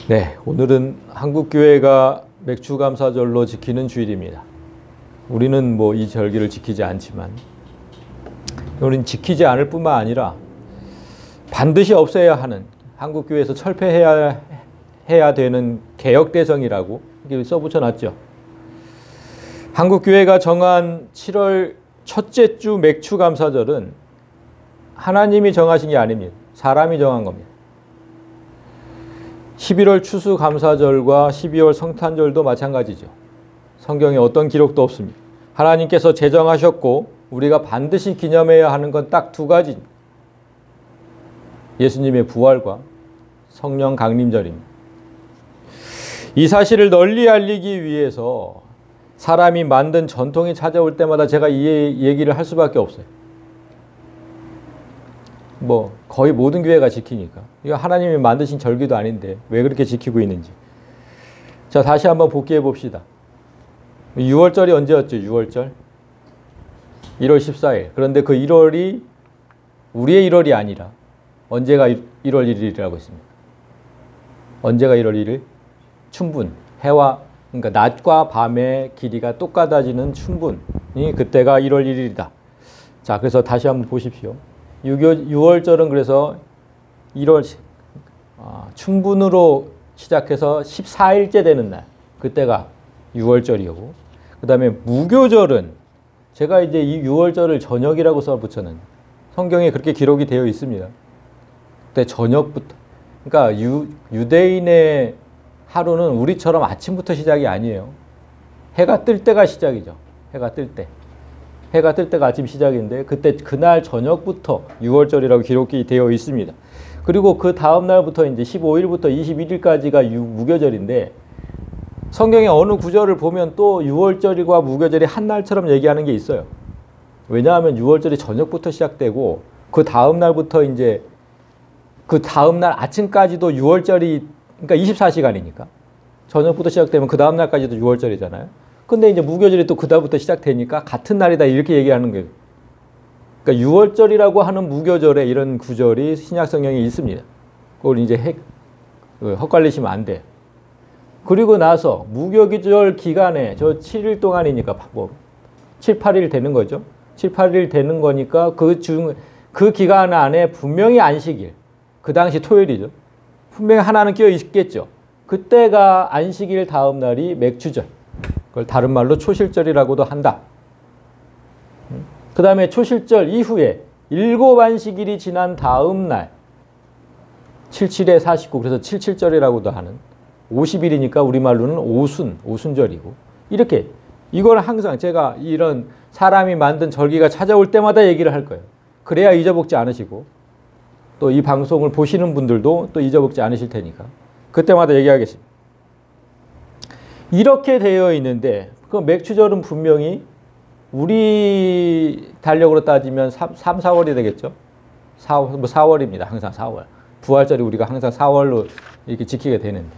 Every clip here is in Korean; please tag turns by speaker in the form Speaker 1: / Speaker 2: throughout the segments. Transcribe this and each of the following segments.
Speaker 1: 네, 오늘은 한국교회가 맥추감사절로 지키는 주일입니다. 우리는 뭐 이 절기를 지키지 않지만 우리는 지키지 않을 뿐만 아니라 반드시 없애야 하는, 한국교회에서 철폐해야 되는 개혁대성이라고 이렇게 써붙여놨죠. 한국교회가 정한 7월 첫째 주 맥추감사절은 하나님이 정하신 게 아닙니다. 사람이 정한 겁니다. 11월 추수감사절과 12월 성탄절도 마찬가지죠. 성경에 어떤 기록도 없습니다. 하나님께서 제정하셨고 우리가 반드시 기념해야 하는 건 딱 두 가지입니다. 예수님의 부활과 성령 강림절입니다. 이 사실을 널리 알리기 위해서 사람이 만든 전통이 찾아올 때마다 제가 이 얘기를 할 수밖에 없어요. 뭐 거의 모든 교회가 지키니까. 이거 하나님이 만드신 절기도 아닌데 왜 그렇게 지키고 있는지. 자, 다시 한번 복기해 봅시다. 6월절이 언제였죠? 6월절? 1월 14일. 그런데 그 1월이 우리의 1월이 아니라 언제가 1월 1일이라고 했습니까? 언제가 1월 1일? 춘분. 해와, 그러니까 낮과 밤의 길이가 똑같아지는 춘분이 그때가 1월 1일이다. 자, 그래서 다시 한번 보십시오. 6월절은 그래서 1월 춘분으로 시작해서 14일째 되는 날, 그때가 6월절이고, 그 다음에 무교절은 제가 이제 이 6월절을 저녁이라고 써 붙여는, 성경에 그렇게 기록이 되어 있습니다. 그때 저녁부터, 그러니까 유대인의 하루는 우리처럼 아침부터 시작이 아니에요. 해가 뜰 때가 시작이죠. 해가 뜰 때. 해가 뜰 때가 아침 시작인데 그때 그날 저녁부터 6월절이라고 기록이 되어 있습니다. 그리고 그 다음 날부터 이제 15일부터 21일까지가 무교절인데, 성경의 어느 구절을 보면 또 6월절과 무교절이 한 날처럼 얘기하는 게 있어요. 왜냐하면 6월절이 저녁부터 시작되고 그 다음 날부터 이제 그 다음 날 아침까지도 6월절이, 그러니까 24시간이니까 저녁부터 시작되면 그 다음 날까지도 6월절이잖아요. 근데 이제 무교절이 또 그다음부터 시작되니까 같은 날이다 이렇게 얘기하는 거예요. 그러니까 6월절이라고 하는 무교절에 이런 구절이 신약 성경에 있습니다. 그걸 이제 헛갈리시면 안 돼요. 그리고 나서 무교절 기간에 저 7일 동안이니까 뭐 7, 8일 되는 거죠. 7, 8일 되는 거니까 그 기간 안에 분명히 안식일, 그 당시 토요일이죠. 분명히 하나는 끼어 있겠죠. 그때가 안식일 다음 날이 맥추절. 그걸 다른 말로 초실절이라고도 한다. 그 다음에 초실절 이후에 7안식일이 지난 다음 날 77에 49, 그래서 77절이라고도 하는 50일이니까 우리말로는 오순절이고, 이렇게 이걸 항상 제가 이런 사람이 만든 절기가 찾아올 때마다 얘기를 할 거예요. 그래야 잊어먹지 않으시고 또 이 방송을 보시는 분들도 또 잊어먹지 않으실 테니까 그때마다 얘기하겠습니다. 이렇게 되어 있는데 그 맥추절은 분명히 우리 달력으로 따지면 3, 4월이 되겠죠. 4월입니다. 항상 4월. 부활절이 우리가 항상 4월로 이렇게 지키게 되는데.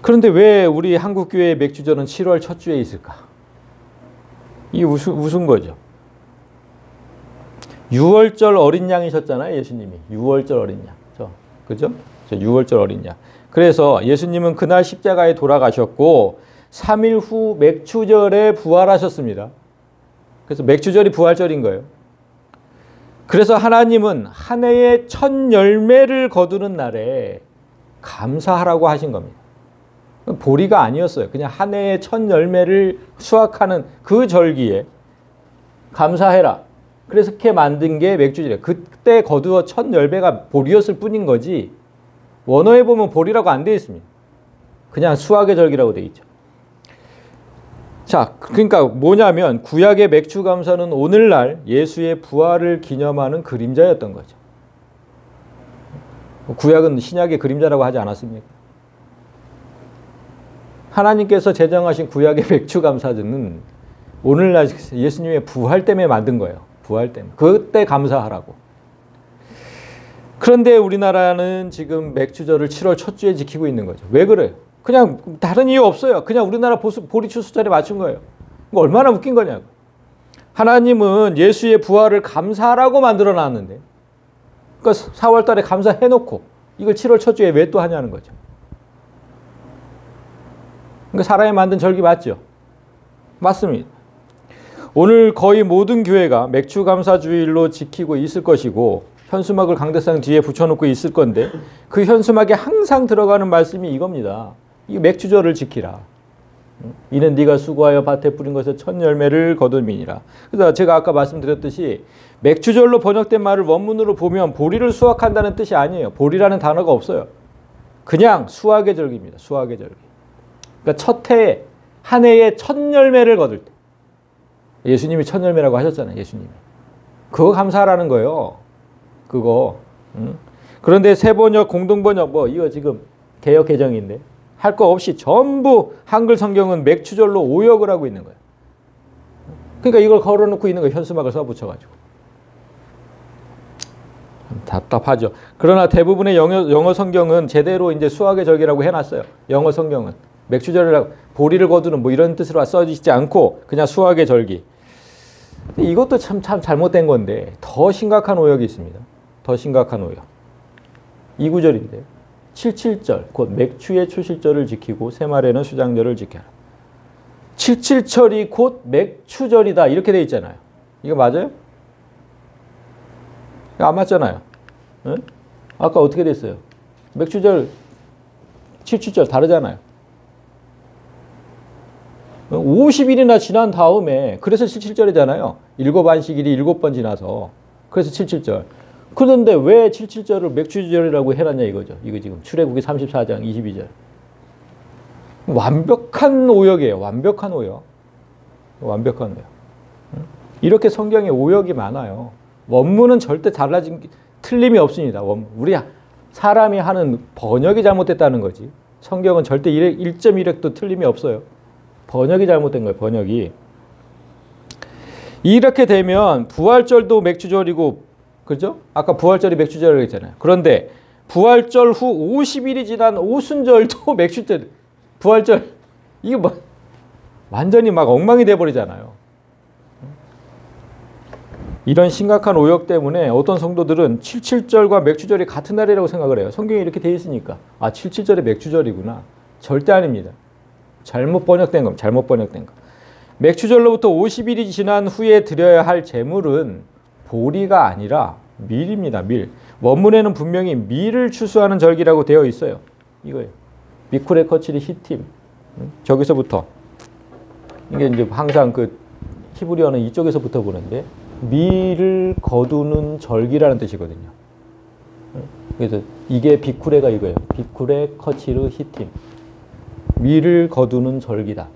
Speaker 1: 그런데 왜 우리 한국교회의 맥추절은 7월 첫 주에 있을까? 이 우스운 거죠. 6월절 어린 양이셨잖아요. 예수님이. 6월절 어린 양. 그죠? 6월절 어린 양. 그래서 예수님은 그날 십자가에 돌아가셨고 3일 후 맥추절에 부활하셨습니다. 그래서 맥추절이 부활절인 거예요. 그래서 하나님은 한 해의 첫 열매를 거두는 날에 감사하라고 하신 겁니다. 보리가 아니었어요. 그냥 한 해의 첫 열매를 수확하는 그 절기에 감사해라. 그래서 이렇게 만든 게 맥추절이에요. 그때 거두어 첫 열매가 보리였을 뿐인 거지, 원어에 보면 보리라고 안 되어 있습니다. 그냥 수확의 절기라고 되어 있죠. 자, 그러니까 뭐냐면 구약의 맥추감사는 오늘날 예수의 부활을 기념하는 그림자였던 거죠. 구약은 신약의 그림자라고 하지 않았습니까? 하나님께서 제정하신 구약의 맥추감사는 오늘날 예수님의 부활 때문에 만든 거예요. 부활 때문에. 그때 감사하라고. 그런데 우리나라는 지금 맥추절을 7월 첫 주에 지키고 있는 거죠. 왜 그래요? 그냥 다른 이유 없어요. 그냥 우리나라 보리 추수절에 맞춘 거예요. 얼마나 웃긴 거냐고. 하나님은 예수의 부활을 감사하라고 만들어 놨는데, 그러니까 4월 달에 감사해놓고 이걸 7월 첫 주에 왜 또 하냐는 거죠. 그러니까 사람이 만든 절기 맞죠? 맞습니다. 오늘 거의 모든 교회가 맥추감사주일로 지키고 있을 것이고 현수막을 강대상 뒤에 붙여놓고 있을 건데 그 현수막에 항상 들어가는 말씀이 이겁니다. 이 맥추절을 지키라. 이는 네가 수고하여 밭에 뿌린 것에 첫 열매를 거두미니라. 그래서 제가 아까 말씀드렸듯이 맥추절로 번역된 말을 원문으로 보면 보리를 수확한다는 뜻이 아니에요. 보리라는 단어가 없어요. 그냥 수확의 절기입니다. 수확의 절기. 그러니까 첫 해에 한 해에 첫 열매를 거둘 때. 예수님이 첫 열매라고 하셨잖아요. 예수님이. 그거 감사하라는 거예요. 그거. 그런데 새번역, 공동번역 뭐 이거 지금 개역 개정인데 할 거 없이 전부 한글 성경은 맥추절로 오역을 하고 있는 거예요. 그러니까 이걸 걸어놓고 있는 거예요. 현수막을 써붙여가지고. 답답하죠. 그러나 대부분의 영어 성경은 제대로 이제 수학의 절기라고 해놨어요. 영어 성경은 맥추절이라고 보리를 거두는 뭐 이런 뜻으로 써지지 않고 그냥 수학의 절기. 이것도 참 잘못된 건데 더 심각한 오역이 있습니다. 더 심각한 오역. 2구절인데요. 77절 곧 맥추의 초실절을 지키고 새말에는 수장절을 지켜라. 77절이 곧 맥추절이다 이렇게 돼 있잖아요. 이거 맞아요? 안 맞잖아요. 응? 아까 어떻게 됐어요? 맥추절 77절 다르잖아요. 50일이나 지난 다음에 그래서 77절이잖아요. 7안식일이 7번 지나서 그래서 77절. 그런데 왜 77절을 맥추절이라고 해놨냐 이거죠. 이거 지금 출애굽기 34장 22절. 완벽한 오역이에요. 완벽한 오역. 완벽한 오역. 이렇게 성경에 오역이 많아요. 원문은 절대 틀림이 없습니다. 우리 사람이 하는 번역이 잘못됐다는 거지. 성경은 절대 1.1획도 틀림이 없어요. 번역이 잘못된 거예요. 번역이. 이렇게 되면 부활절도 맥추절이고 그죠? 아까 부활절이 맥추절이라고 했잖아요. 그런데 부활절 후 50일이 지난 오순절도 맥추절. 부활절. 이게 뭐 완전히 막 엉망이 돼버리잖아요. 이런 심각한 오역 때문에 어떤 성도들은 77절과 맥추절이 같은 날이라고 생각을 해요. 성경에 이렇게 돼 있으니까. 아, 77절이 맥추절이구나. 절대 아닙니다. 잘못 번역된 겁니다. 잘못 번역된 거. 맥추절로부터 50일이 지난 후에 드려야 할 제물은 보리가 아니라 밀입니다. 밀. 원문에는 분명히 밀을 추수하는 절기라고 되어 있어요. 이거예요. 미쿠레 커치리 히팀. 저기서부터. 이게 이제 항상 그 히브리어는 이쪽에서부터 보는데 밀을 거두는 절기라는 뜻이거든요. 그래서 이게 비쿠레가 이거예요. 비쿠레 커치르 히팀. 밀을 거두는 절기다.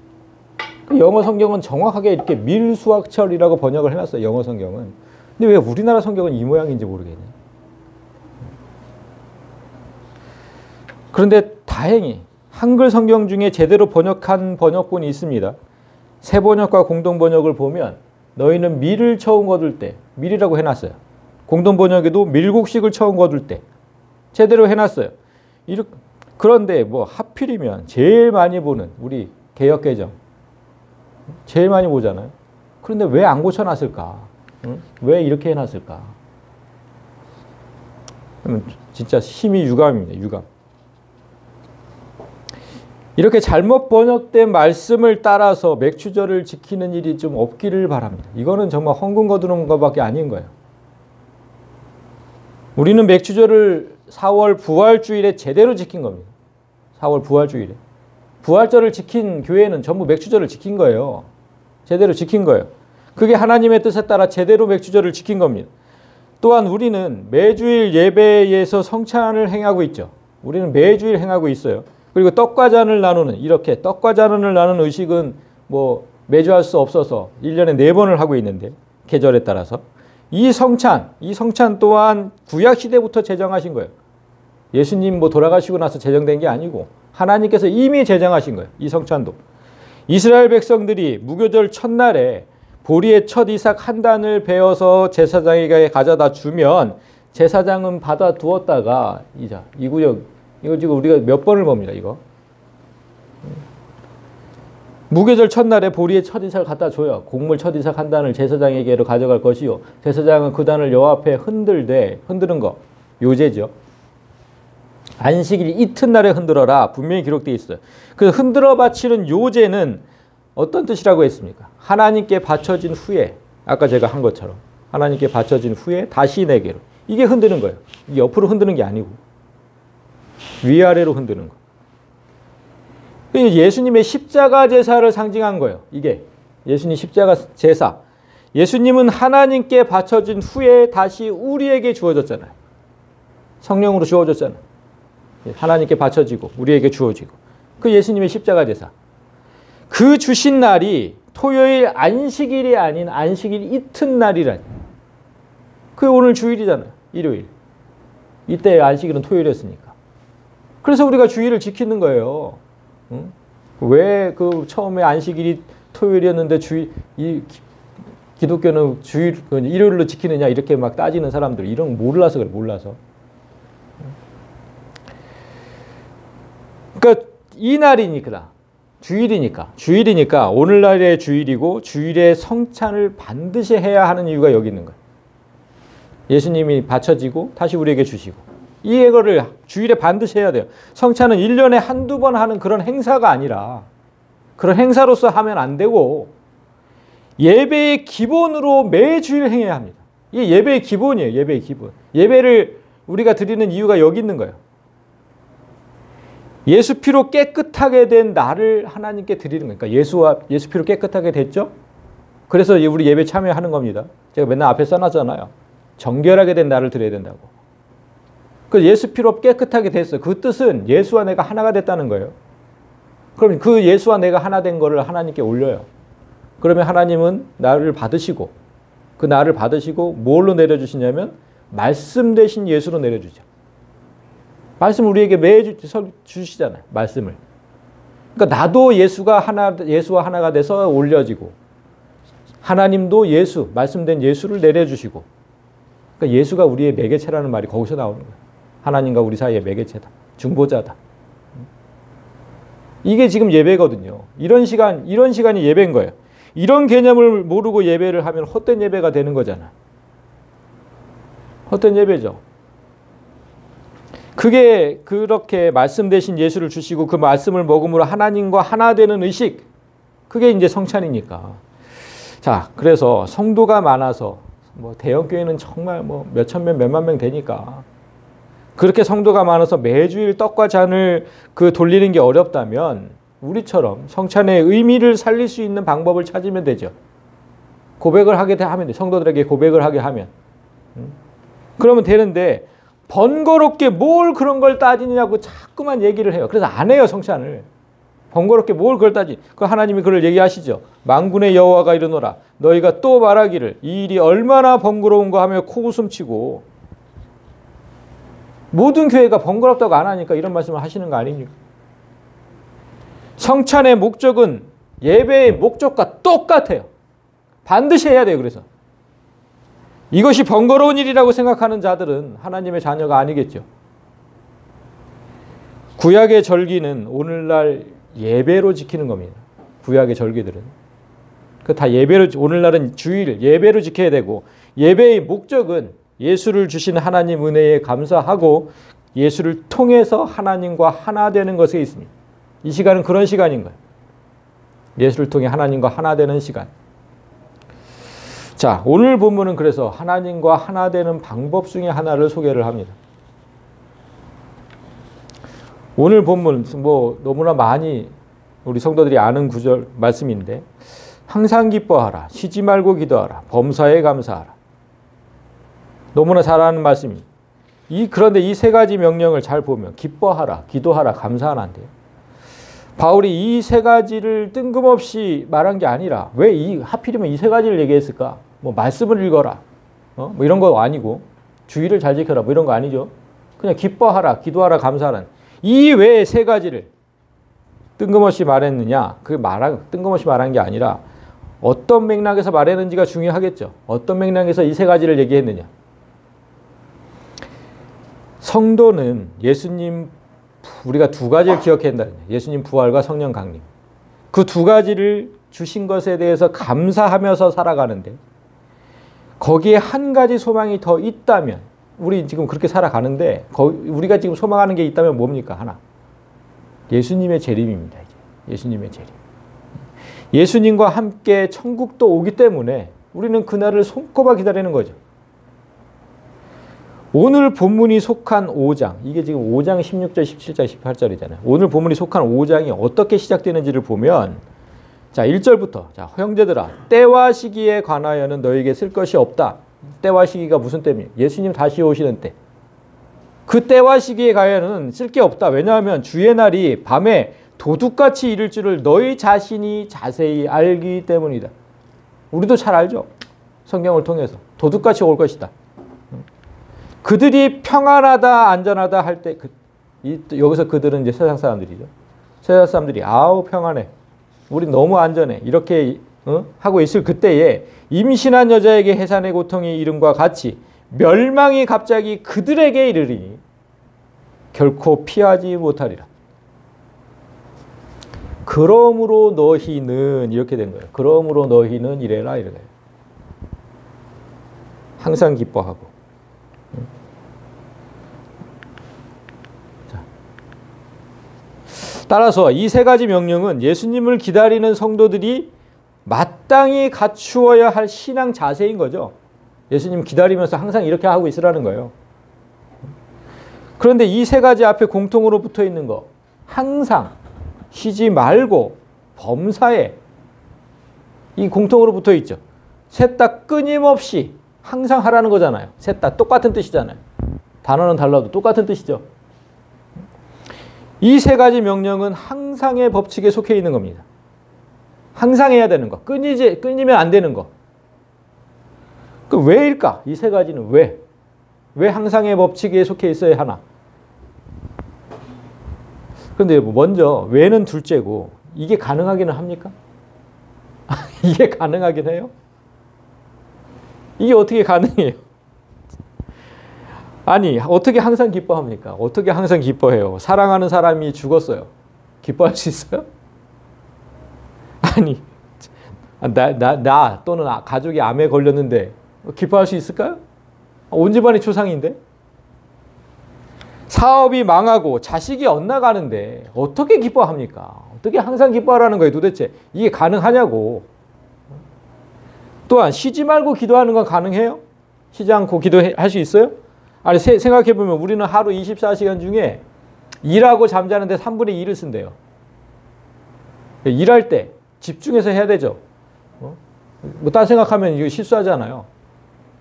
Speaker 1: 영어 성경은 정확하게 이렇게 밀수확철이라고 번역을 해놨어요. 영어 성경은. 근데 왜 우리나라 성경은 이 모양인지 모르겠네. 그런데 다행히 한글 성경 중에 제대로 번역한 번역본이 있습니다. 새번역과 공동번역을 보면 너희는 밀을 처음 거둘 때 밀이라고 해놨어요. 공동번역에도 밀곡식을 처음 거둘 때 제대로 해놨어요. 그런데 뭐 하필이면 제일 많이 보는 우리 개역개정 제일 많이 보잖아요. 그런데 왜 안 고쳐놨을까? 응? 왜 이렇게 해놨을까? 진짜 힘이 유감입니다. 유감. 이렇게 잘못 번역된 말씀을 따라서 맥추절을 지키는 일이 좀 없기를 바랍니다. 이거는 정말 헌금 거두는 것밖에 아닌 거예요. 우리는 맥추절을 4월 부활주일에 제대로 지킨 겁니다. 4월 부활주일에. 부활절을 지킨 교회는 전부 맥추절을 지킨 거예요. 제대로 지킨 거예요. 그게 하나님의 뜻에 따라 제대로 맥추절을 지킨 겁니다. 또한 우리는 매주일 예배에서 성찬을 행하고 있죠. 우리는 매주일 행하고 있어요. 그리고 떡과 잔을 나누는 이렇게 떡과 잔을 나누는 의식은 뭐 매주 할 수 없어서 1년에 4번을 하고 있는데 계절에 따라서 이 성찬 또한 구약 시대부터 제정하신 거예요. 예수님 뭐 돌아가시고 나서 제정된 게 아니고 하나님께서 이미 제정하신 거예요. 이 성찬도. 이스라엘 백성들이 무교절 첫날에 보리의 첫 이삭 한 단을 베어서 제사장에게 가져다 주면 제사장은 받아 두었다가 이 구역 이거 지금 우리가 몇 번을 봅니다. 이거 무교절 첫날에 보리의 첫 이삭을 갖다 줘요. 곡물 첫 이삭 한 단을 제사장에게로 가져갈 것이요 제사장은 그 단을 여호와 앞에 흔드는 거 요제죠. 안식일 이튿날에 흔들어라. 분명히 기록되어 있어요. 그 흔들어 바치는 요제는 어떤 뜻이라고 했습니까? 하나님께 바쳐진 후에, 아까 제가 한 것처럼 하나님께 바쳐진 후에 다시 내게로. 이게 흔드는 거예요. 이게 옆으로 흔드는 게 아니고 위아래로 흔드는 거. 예수님의 십자가 제사를 상징한 거예요. 이게 예수님 십자가 제사. 예수님은 하나님께 바쳐진 후에 다시 우리에게 주어졌잖아요. 성령으로 주어졌잖아요. 하나님께 바쳐지고 우리에게 주어지고. 그 예수님의 십자가 제사. 그 주신 날이 토요일 안식일이 아닌 안식일 이튿날이라니. 그게 오늘 주일이잖아요. 일요일. 이때 안식일은 토요일이었으니까. 그래서 우리가 주일을 지키는 거예요. 응? 왜 그 처음에 안식일이 토요일이었는데 기독교는 주일, 일요일로 지키느냐 이렇게 막 따지는 사람들, 이런 거 몰라서 그래, 몰라서. 그러니까 이 날이니까, 주일이니까 오늘날의 주일이고 주일의 성찬을 반드시 해야 하는 이유가 여기 있는 거예요. 예수님이 바쳐지고 다시 우리에게 주시고 이거를 주일에 반드시 해야 돼요. 성찬은 1년에 한두 번 하는 그런 행사가 아니라 그런 행사로서 하면 안 되고 예배의 기본으로 매주일 행해야 합니다. 이게 예배의 기본이에요. 예배의 기본. 예배를 우리가 드리는 이유가 여기 있는 거예요. 예수 피로 깨끗하게 된 나를 하나님께 드리는 거니까. 예수 피로 깨끗하게 됐죠? 그래서 우리 예배 참여하는 겁니다. 제가 맨날 앞에 써놨잖아요. 정결하게 된 나를 드려야 된다고. 그 예수 피로 깨끗하게 됐어요. 그 뜻은 예수와 내가 하나가 됐다는 거예요. 그럼 그 예수와 내가 하나 된 거를 하나님께 올려요. 그러면 하나님은 나를 받으시고 그 나를 받으시고 뭘로 내려주시냐면 말씀 대신 예수로 내려주죠. 말씀을 우리에게 매주 주시잖아요. 말씀을. 그러니까 나도 예수와 하나가 돼서 올려지고 하나님도 예수, 말씀된 예수를 내려주시고 그러니까 예수가 우리의 매개체라는 말이 거기서 나오는 거예요. 하나님과 우리 사이의 매개체다. 중보자다. 이게 지금 예배거든요. 이런 시간이 예배인 거예요. 이런 개념을 모르고 예배를 하면 헛된 예배가 되는 거잖아. 헛된 예배죠. 그게 그렇게 말씀 대신 예수를 주시고 그 말씀을 먹음으로 하나님과 하나 되는 의식, 그게 이제 성찬이니까. 자, 그래서 성도가 많아서 뭐 대형 교회는 정말 뭐 몇천 명, 몇만 명 되니까 그렇게 성도가 많아서 매주일 떡과 잔을 돌리는 게 어렵다면 우리처럼 성찬의 의미를 살릴 수 있는 방법을 찾으면 되죠. 고백을 하게 하면 돼. 성도들에게 고백을 하게 하면. 그러면 되는데 번거롭게 뭘 그런 걸 따지냐고 자꾸만 얘기를 해요. 그래서 안 해요, 성찬을. 번거롭게 뭘 그걸 따지. 그 하나님이 그걸 얘기하시죠. 만군의 여호와가 이르노라. 너희가 또 말하기를 이 일이 얼마나 번거로운가 하며 코웃음치고. 모든 교회가 번거롭다고 안 하니까 이런 말씀을 하시는 거 아닙니까? 성찬의 목적은 예배의 목적과 똑같아요. 반드시 해야 돼요. 그래서 이것이 번거로운 일이라고 생각하는 자들은 하나님의 자녀가 아니겠죠. 구약의 절기는 오늘날 예배로 지키는 겁니다. 구약의 절기들은 그 다 예배로, 오늘날은 주일 예배로 지켜야 되고 예배의 목적은 예수를 주신 하나님 은혜에 감사하고 예수를 통해서 하나님과 하나 되는 것에 있습니다. 이 시간은 그런 시간인 거예요. 예수를 통해 하나님과 하나 되는 시간. 자, 오늘 본문은 그래서 하나님과 하나 되는 방법 중에 하나를 소개를 합니다. 오늘 본문 뭐 너무나 많이 우리 성도들이 아는 구절 말씀인데 항상 기뻐하라, 쉬지 말고 기도하라, 범사에 감사하라. 너무나 잘 아는 말씀입니다. 그런데 이 세 가지 명령을 잘 보면 기뻐하라, 기도하라, 감사하라 한대요. 바울이 이 세 가지를 뜬금없이 말한 게 아니라 왜 하필이면 이 세 가지를 얘기했을까? 뭐 말씀을 읽어라, 뭐 이런 거 아니고 주의를 잘 지켜라, 뭐 이런 거 아니죠. 그냥 기뻐하라, 기도하라, 감사하라. 이 외에 세 가지를 뜬금없이 말했느냐? 뜬금없이 말한 게 아니라 어떤 맥락에서 말했는지가 중요하겠죠. 어떤 맥락에서 이 세 가지를 얘기했느냐? 성도는 예수님, 우리가 두 가지를 기억해야 한다. 예수님 부활과 성령 강림. 그 두 가지를 주신 것에 대해서 감사하면서 살아가는데 거기에 한 가지 소망이 더 있다면 우리 지금 그렇게 살아가는데 우리가 지금 소망하는 게 있다면 뭡니까? 하나. 예수님의 재림입니다. 이제. 예수님의 재림. 예수님과 함께 천국도 오기 때문에 우리는 그날을 손꼽아 기다리는 거죠. 오늘 본문이 속한 5장, 이게 지금 5장 16절, 17절, 18절이잖아요. 오늘 본문이 속한 5장이 어떻게 시작되는지를 보면, 자, 1절부터, 자, 형제들아, 때와 시기에 관하여는 너에게 쓸 것이 없다. 때와 시기가 무슨 때입니까? 예수님 다시 오시는 때. 그 때와 시기에 관하여는 쓸 게 없다. 왜냐하면 주의 날이 밤에 도둑같이 이를 줄을 너희 자신이 자세히 알기 때문이다. 우리도 잘 알죠? 성경을 통해서. 도둑같이 올 것이다. 그들이 평안하다, 안전하다 할 때, 여기서 그들은 이제 세상 사람들이죠. 세상 사람들이, 아우, 평안해. 우리 너무 안전해. 이렇게 하고 있을 그때에 임신한 여자에게 해산의 고통이 이름과 같이 멸망이 갑자기 그들에게 이르리니 결코 피하지 못하리라. 그러므로 너희는 이렇게 된 거예요. 그러므로 너희는 이래라 이래요. 항상 기뻐하고. 자. 따라서 이 세 가지 명령은 예수님을 기다리는 성도들이 마땅히 갖추어야 할 신앙 자세인 거죠. 예수님 기다리면서 항상 이렇게 하고 있으라는 거예요. 그런데 이 세 가지 앞에 공통으로 붙어 있는 거, 항상, 쉬지 말고, 범사에, 이 공통으로 붙어 있죠. 셋 다 끊임없이 항상 하라는 거잖아요. 셋 다 똑같은 뜻이잖아요. 단어는 달라도 똑같은 뜻이죠. 이 세 가지 명령은 항상의 법칙에 속해 있는 겁니다. 항상 해야 되는 거, 끊이면 안 되는 거. 그 왜일까? 이 세 가지는 왜? 왜 항상의 법칙에 속해 있어야 하나? 그런데 먼저 왜는 둘째고 이게 가능하기는 합니까? 이게 가능하긴 해요? 이게 어떻게 가능해요? 아니, 어떻게 항상 기뻐합니까? 어떻게 항상 기뻐해요? 사랑하는 사람이 죽었어요. 기뻐할 수 있어요? 아니, 나 또는 가족이 암에 걸렸는데 기뻐할 수 있을까요? 온 집안이 초상인데? 사업이 망하고 자식이 엇나가는데 어떻게 기뻐합니까? 어떻게 항상 기뻐하라는 거예요 도대체? 이게 가능하냐고. 또한 쉬지 말고 기도하는 건 가능해요? 쉬지 않고 기도할 수 있어요? 아니 생각해보면 우리는 하루 24시간 중에 일하고 잠자는데 3분의 2를 쓴대요. 일할 때 집중해서 해야 되죠. 뭐 딴 생각하면 이거 실수하잖아요.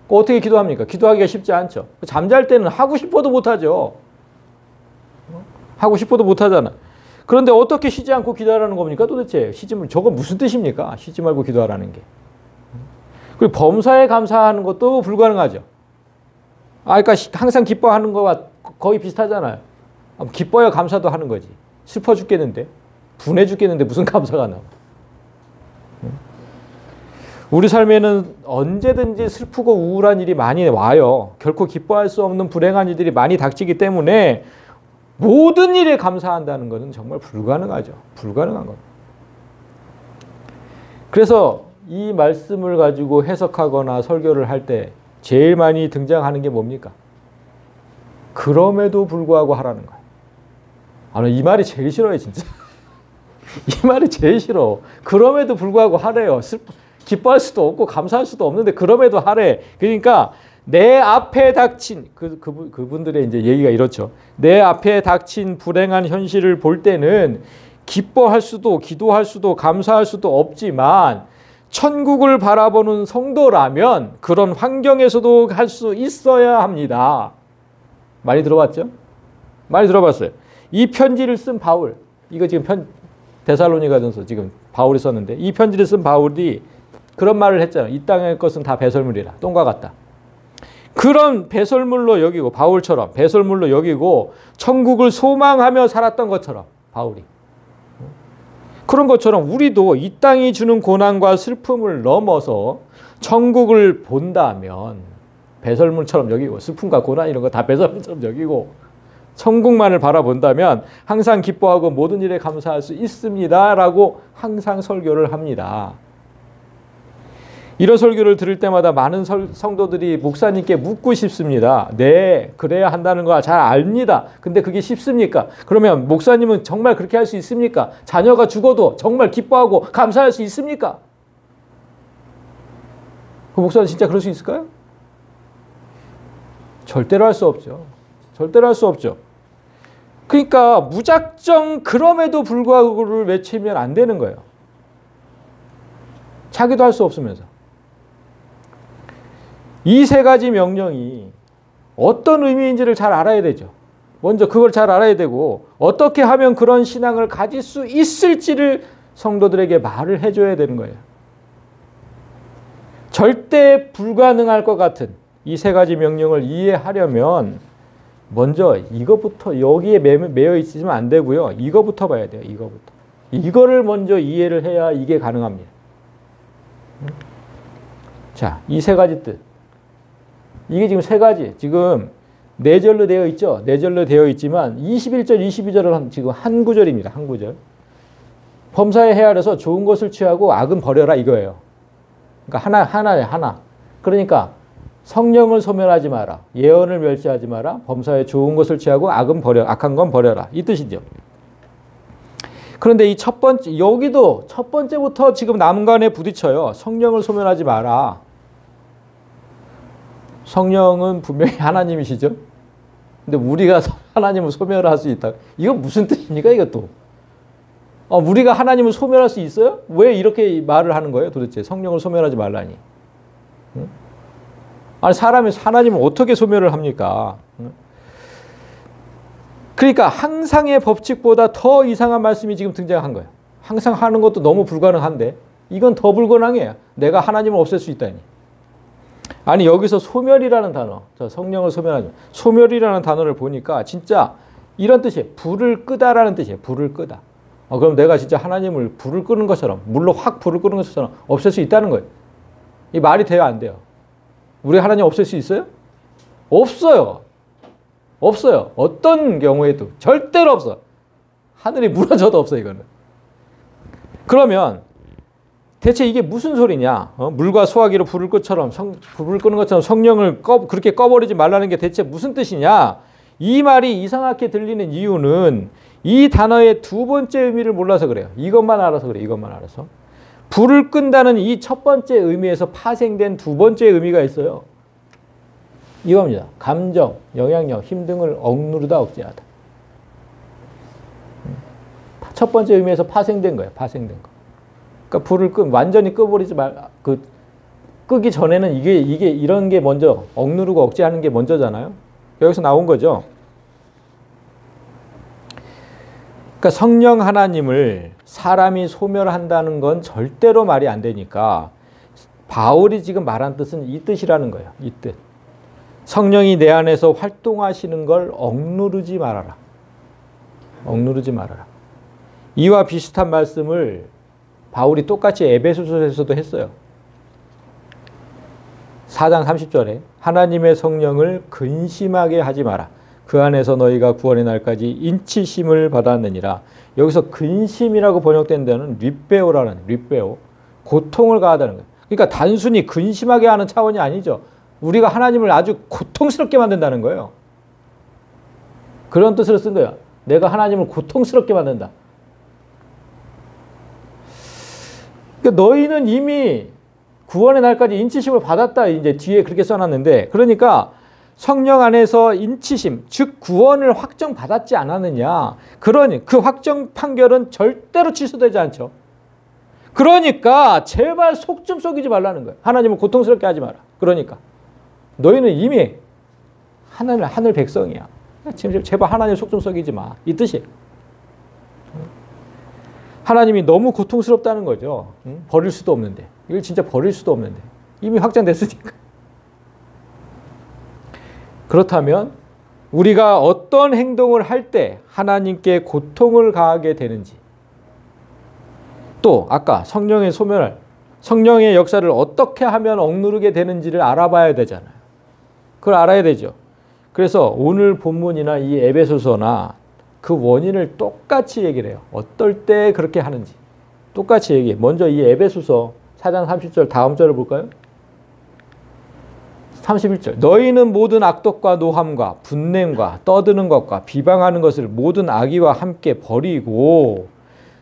Speaker 1: 어떻게 기도합니까? 기도하기가 쉽지 않죠. 잠잘 때는 하고 싶어도 못하죠. 하고 싶어도 못하잖아. 그런데 어떻게 쉬지 않고 기도하라는 겁니까? 도대체 저거 무슨 뜻입니까? 쉬지 말고 기도하라는 게. 그리고 범사에 감사하는 것도 불가능하죠. 그러니까 항상 기뻐하는 거와 거의 비슷하잖아요. 기뻐야 감사도 하는 거지. 슬퍼 죽겠는데, 분해 죽겠는데 무슨 감사가 나와. 우리 삶에는 언제든지 슬프고 우울한 일이 많이 와요. 결코 기뻐할 수 없는 불행한 일들이 많이 닥치기 때문에 모든 일에 감사한다는 것은 정말 불가능하죠. 불가능한 겁니다. 그래서 이 말씀을 가지고 해석하거나 설교를 할 때 제일 많이 등장하는 게 뭡니까? 그럼에도 불구하고 하라는 거예요. 이 말이 제일 싫어요, 진짜. 이 말이 제일 싫어. 그럼에도 불구하고 하래요. 기뻐할 수도 없고 감사할 수도 없는데 그럼에도 하래. 그러니까 내 앞에 닥친 그분들의 이제 얘기가 이렇죠. 내 앞에 닥친 불행한 현실을 볼 때는 기뻐할 수도 기도할 수도 감사할 수도 없지만 천국을 바라보는 성도라면 그런 환경에서도 할 수 있어야 합니다. 많이 들어봤죠? 많이 들어봤어요. 이 편지를 쓴 바울, 이거 지금 데살로니가전서 지금 바울이 썼는데 이 편지를 쓴 바울이 그런 말을 했잖아요. 이 땅의 것은 다 배설물이라. 똥과 같다. 그런 배설물로 여기고 바울처럼 배설물로 여기고 천국을 소망하며 살았던 것처럼 바울이. 그런 것처럼 우리도 이 땅이 주는 고난과 슬픔을 넘어서 천국을 본다면 배설물처럼 여기고 슬픔과 고난 이런 거 다 배설물처럼 여기고 천국만을 바라본다면 항상 기뻐하고 모든 일에 감사할 수 있습니다. 라고 항상 설교를 합니다. 이런 설교를 들을 때마다 많은 성도들이 목사님께 묻고 싶습니다. 네, 그래야 한다는 거 잘 압니다. 근데 그게 쉽습니까? 그러면 목사님은 정말 그렇게 할 수 있습니까? 자녀가 죽어도 정말 기뻐하고 감사할 수 있습니까? 그 목사는 진짜 그럴 수 있을까요? 절대로 할 수 없죠. 절대로 할 수 없죠. 그러니까 무작정 그럼에도 불구하고를 외치면 안 되는 거예요. 자기도 할 수 없으면서. 이 세 가지 명령이 어떤 의미인지를 잘 알아야 되죠. 먼저 그걸 잘 알아야 되고 어떻게 하면 그런 신앙을 가질 수 있을지를 성도들에게 말을 해줘야 되는 거예요. 절대 불가능할 것 같은 이 세 가지 명령을 이해하려면 먼저 이거부터 여기에 매여 있으면 안 되고요. 이거부터 봐야 돼요. 이거부터. 이거를 먼저 이해를 해야 이게 가능합니다. 자, 이 세 가지 뜻. 이게 지금 세 가지. 지금 네 절로 되어 있죠. 네 절로 되어 있지만 21절, 22절은 지금 한 구절입니다. 한 구절. 범사에 헤아려서 좋은 것을 취하고 악은 버려라 이거예요. 그러니까 하나. 그러니까 성령을 소멸하지 마라. 예언을 멸시하지 마라. 범사에 좋은 것을 취하고 악한 건 버려라. 이 뜻이죠. 그런데 이 첫 번째, 여기도 첫 번째부터 지금 난관에 부딪혀요. 성령을 소멸하지 마라. 성령은 분명히 하나님이시죠. 근데 우리가 하나님을 소멸할 수 있다. 이건 무슨 뜻입니까, 이것도? 우리가 하나님을 소멸할 수 있어요? 왜 이렇게 말을 하는 거예요, 도대체? 성령을 소멸하지 말라니. 응? 아니, 사람이 하나님을 어떻게 소멸을 합니까? 응? 그러니까 항상의 법칙보다 더 이상한 말씀이 지금 등장한 거예요. 항상 하는 것도 너무 불가능한데 이건 더 불가능해요. 내가 하나님을 없앨 수 있다니. 아니, 여기서 소멸이라는 단어, 성령을 소멸하죠. 소멸이라는 단어를 보니까 진짜 이런 뜻이에요. 불을 끄다라는 뜻이에요. 불을 끄다. 그럼 내가 진짜 하나님을 불을 끄는 것처럼, 물로 확 불을 끄는 것처럼 없앨 수 있다는 거예요. 이 말이 돼요, 안 돼요? 우리 하나님 없앨 수 있어요? 없어요. 없어요. 어떤 경우에도 절대로 없어. 하늘이 무너져도 없어, 이거는. 그러면 대체 이게 무슨 소리냐? 물과 소화기로 불을 끄는 것처럼 성령을 그렇게 꺼버리지 말라는 게 대체 무슨 뜻이냐? 이 말이 이상하게 들리는 이유는 이 단어의 두 번째 의미를 몰라서 그래요. 이것만 알아서 그래요. 이것만 알아서. 불을 끈다는 이 첫 번째 의미에서 파생된 두 번째 의미가 있어요. 이겁니다. 감정, 영향력, 힘 등을 억누르다, 억제하다. 첫 번째 의미에서 파생된 거예요. 파생된 거. 그러니까 불을 완전히 꺼버리지 끄기 전에는 이게 이런 게 먼저 억누르고 억제하는 게 먼저잖아요. 여기서 나온 거죠. 그러니까 성령 하나님을 사람이 소멸한다는 건 절대로 말이 안 되니까 바울이 지금 말한 뜻은 이 뜻이라는 거예요. 이 뜻. 성령이 내 안에서 활동하시는 걸 억누르지 말아라. 억누르지 말아라. 이와 비슷한 말씀을 바울이 똑같이 에베소서에서도 했어요. 4장 30절에 하나님의 성령을 근심하게 하지 마라. 그 안에서 너희가 구원의 날까지 인치심을 받았느니라. 여기서 근심이라고 번역된 데는 립베오라는, 립베오. 고통을 가하다는 거예요. 그러니까 단순히 근심하게 하는 차원이 아니죠. 우리가 하나님을 아주 고통스럽게 만든다는 거예요. 그런 뜻으로 쓴 거예요. 내가 하나님을 고통스럽게 만든다. 그러니까 너희는 이미 구원의 날까지 인치심을 받았다. 이제 뒤에 그렇게 써놨는데, 그러니까 성령 안에서 인치심, 즉 구원을 확정받았지 않았느냐. 그러니 그 확정 판결은 절대로 취소되지 않죠. 그러니까 제발 속 좀 썩이지 말라는 거예요. 하나님을 고통스럽게 하지 마라. 그러니까 너희는 이미 하늘 백성이야. 제발 하나님 속 좀 썩이지 마. 이 뜻이에요. 하나님이 너무 고통스럽다는 거죠. 버릴 수도 없는데. 이걸 진짜 버릴 수도 없는데. 이미 확정됐으니까. 그렇다면 우리가 어떤 행동을 할 때 하나님께 고통을 가하게 되는지, 또 아까 성령의 소멸, 성령의 역사를 어떻게 하면 억누르게 되는지를 알아봐야 되잖아요. 그걸 알아야 되죠. 그래서 오늘 본문이나 이 에베소서나 그 원인을 똑같이 얘기를 해요. 어떨 때 그렇게 하는지 똑같이 얘기해. 먼저 이 에베소서 4장 30절 다음 절을 볼까요? 31절. 너희는 모든 악독과 노함과 분냄과 떠드는 것과 비방하는 것을 모든 악의와 함께 버리고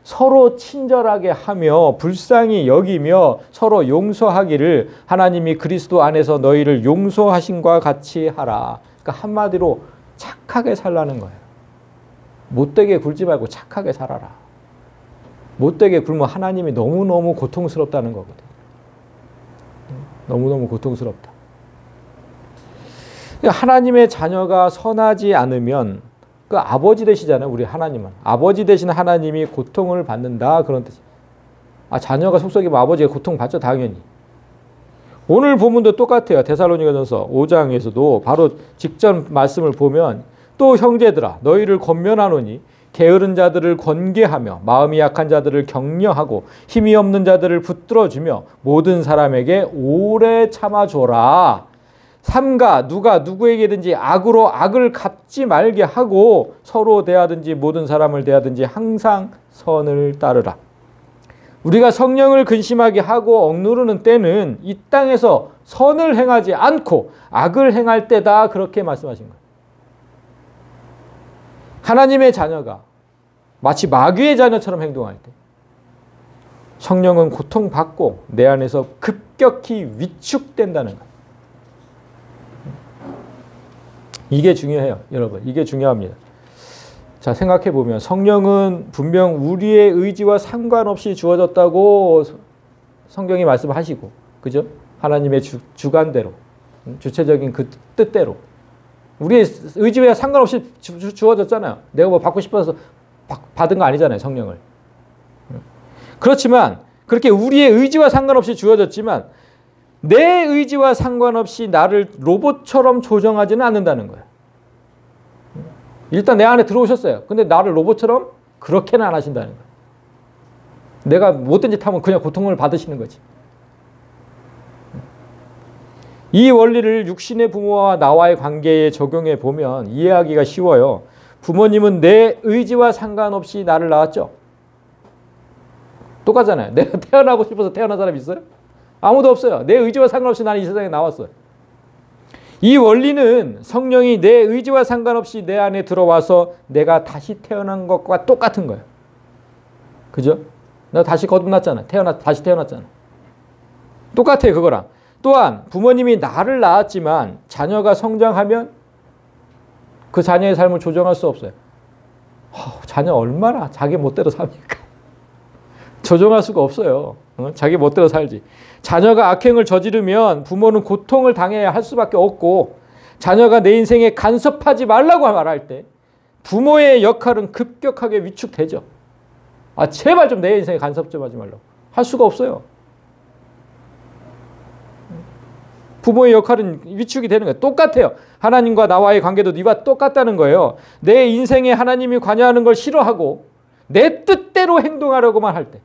Speaker 1: 서로 친절하게 하며 불쌍히 여기며 서로 용서하기를 하나님이 그리스도 안에서 너희를 용서하신과 같이 하라. 그러니까 한마디로 착하게 살라는 거예요. 못되게 굴지 말고 착하게 살아라. 못되게 굴면 하나님이 너무너무 고통스럽다는 거거든. 너무너무 고통스럽다. 하나님의 자녀가 선하지 않으면 그 아버지 되시잖아요. 우리 하나님은. 아버지 되신 하나님이 고통을 받는다. 그런 뜻이에요. 자녀가 속썩이면 아버지가 고통받죠. 당연히. 오늘 본문도 똑같아요. 데살로니가전서 5장에서도 바로 직전 말씀을 보면 또 형제들아 너희를 권면하노니 게으른 자들을 권계하며 마음이 약한 자들을 격려하고 힘이 없는 자들을 붙들어주며 모든 사람에게 오래 참아줘라. 삼가 누가 누구에게든지 악으로 악을 갚지 말게 하고 서로 대하든지 모든 사람을 대하든지 항상 선을 따르라. 우리가 성령을 근심하게 하고 억누르는 때는 이 땅에서 선을 행하지 않고 악을 행할 때다. 그렇게 말씀하신 거예요. 하나님의 자녀가 마치 마귀의 자녀처럼 행동할 때 성령은 고통받고 내 안에서 급격히 위축된다는 거예요. 이게 중요해요. 여러분. 이게 중요합니다. 자, 생각해 보면 성령은 분명 우리의 의지와 상관없이 주어졌다고 성경이 말씀하시고, 그죠? 하나님의 주관대로, 주체적인 그 뜻대로 우리의 의지와 상관없이 주어졌잖아요. 내가 뭐 받고 싶어서 받은 거 아니잖아요. 성령을. 그렇지만 그렇게 우리의 의지와 상관없이 주어졌지만 내 의지와 상관없이 나를 로봇처럼 조정하지는 않는다는 거예요. 일단 내 안에 들어오셨어요. 근데 나를 로봇처럼 그렇게는 안 하신다는 거예요. 내가 못된 짓 하면 그냥 고통을 받으시는 거지. 이 원리를 육신의 부모와 나와의 관계에 적용해 보면 이해하기가 쉬워요. 부모님은 내 의지와 상관없이 나를 낳았죠. 똑같잖아요. 내가 태어나고 싶어서 태어난 사람 있어요? 아무도 없어요. 내 의지와 상관없이 나는 이 세상에 나왔어요. 이 원리는 성령이 내 의지와 상관없이 내 안에 들어와서 내가 다시 태어난 것과 똑같은 거예요. 그죠? 나 다시 거듭났잖아. 다시 태어났잖아. 똑같아요. 그거랑. 또한 부모님이 나를 낳았지만 자녀가 성장하면 그 자녀의 삶을 조정할 수 없어요. 자녀 얼마나 자기 멋대로 삽니까? 조정할 수가 없어요. 자기 멋대로 살지. 자녀가 악행을 저지르면 부모는 고통을 당해야 할 수밖에 없고 자녀가 내 인생에 간섭하지 말라고 말할 때 부모의 역할은 급격하게 위축되죠. 제발 좀 내 인생에 간섭 좀 하지 말라고. 할 수가 없어요. 부모의 역할은 위축이 되는 거예요. 똑같아요. 하나님과 나와의 관계도 네와 똑같다는 거예요. 내 인생에 하나님이 관여하는 걸 싫어하고 내 뜻대로 행동하려고만 할 때